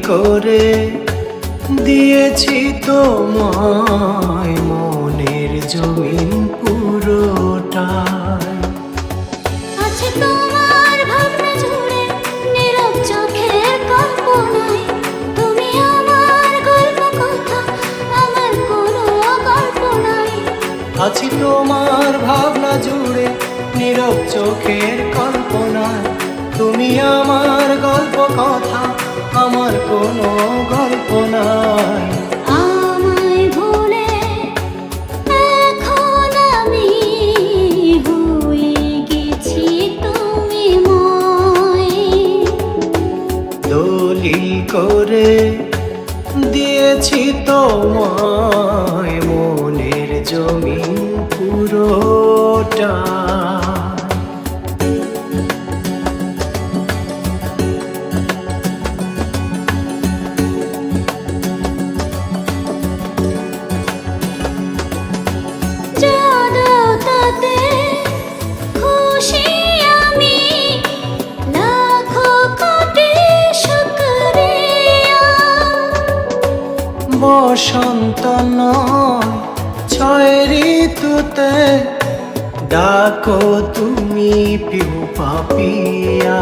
করে দিয়েছি তোমায় মনের জমিন পুরোটাই। আছে তোমার ভাবনা জুড়ে নীরব চোখের কল্পনায়, তুমি আমার গল্প কথা, আমার কোনো গল্প নাই। আছি তোমার ভাবনা জুড়ে নীরব চোখের কল্পনায়, তুমি আমার গল্প কথা, আমার কোনো গল্প নাই। আমায় ভুলে এখন আমি হয়ে গেছি তুমি মই। দলিল করে দিয়েছি তোমায় মনের জমিন পুরোটা। বসন্ত নয় ছয় ঋতুতে ডাকো তুমি পিউ পাপিয়া।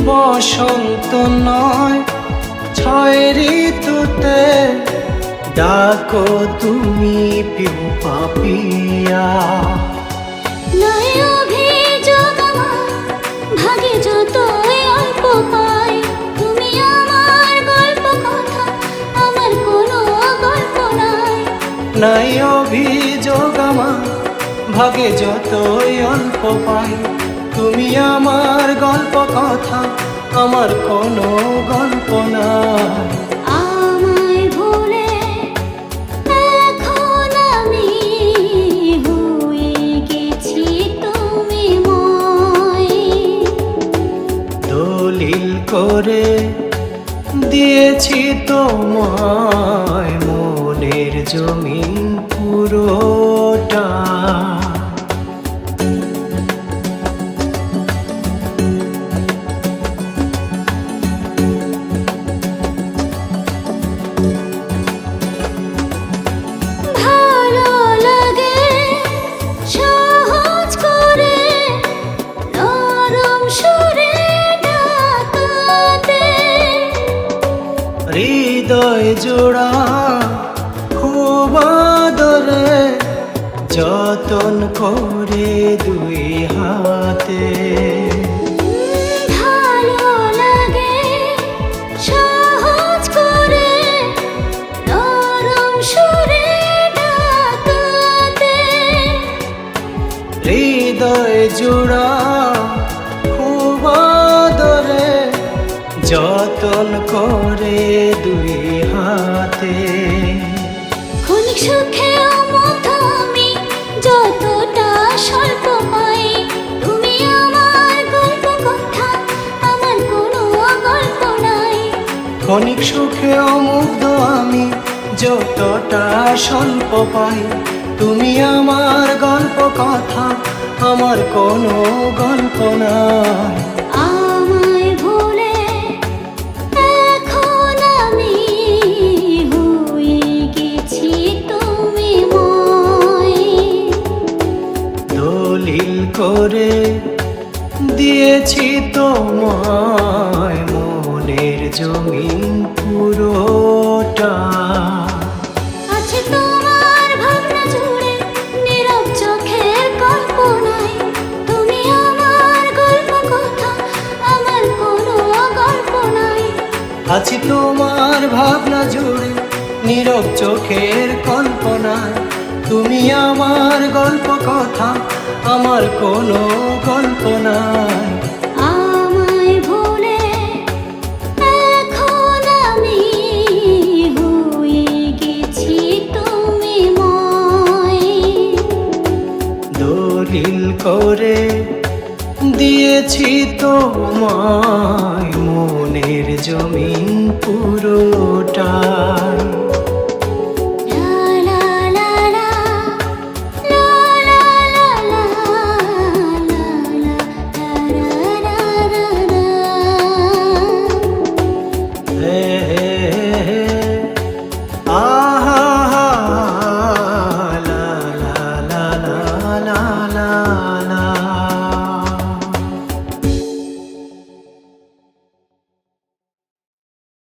বসন্ত নয় ছয় ঋতুতে ডাকো তুমি পিউ পাপিয়া। নয় অভিযোগ আমার ভাগে যতই অল্প পাই, তুমি আমার গল্প কথা, আমার কোনো গল্প নাই। নাই অভিযোগ আমার ভাগে যতই অল্প পাই, তুমি আমার গল্প কথা, আমার কোনো গল্প নাই। আমায় ভুলে এখন আমি হয়ে গেছি তুমি মই। দলিল করে দিয়েছি তোমায় মনের জমিন পুরোটা। হৃদয় জোড়া খুব আদরে যতন করে দুই হাতে। ভালো লাগে সহজ করে নরম সুরে ডাকাতে। হৃদয় জোড়া খুব আদরে যতন করে দুই হাতে। ক্ষণিক সুখে মুগ্ধ আমি যতটা স্বল্প পাই, তুমি আমার গল্প কথা, আমার কোনো গল্প নাই। ক্ষণিক সুখে মুগ্ধ আমি যতটা স্বল্প পাই, তুমি আমার গল্প কথা, আমার কোনো গল্প নাই। আমায় ভুলে এখন আমি হয়ে গেছি তুমি মই। দলিল করে দিয়েছি তোমায় মনের জমিন পুরোটা। আছে তোমার ভাবনা জুড়ে নীরব চোখের কল্পনায়, তুমি আমার গল্প কথা, আমার কোনো গল্প নাই। আছি তোমার ভাবনা জুড়ে নীরব চোখের কল্পনায়, তুমি আমার গল্প কথা, আমার কোনো গল্প নাই। আমায় ভুলে এখন আমি হয়ে গেছি তুমি মই। দলিল করে দিয়েছি তোমায় মনের জমিন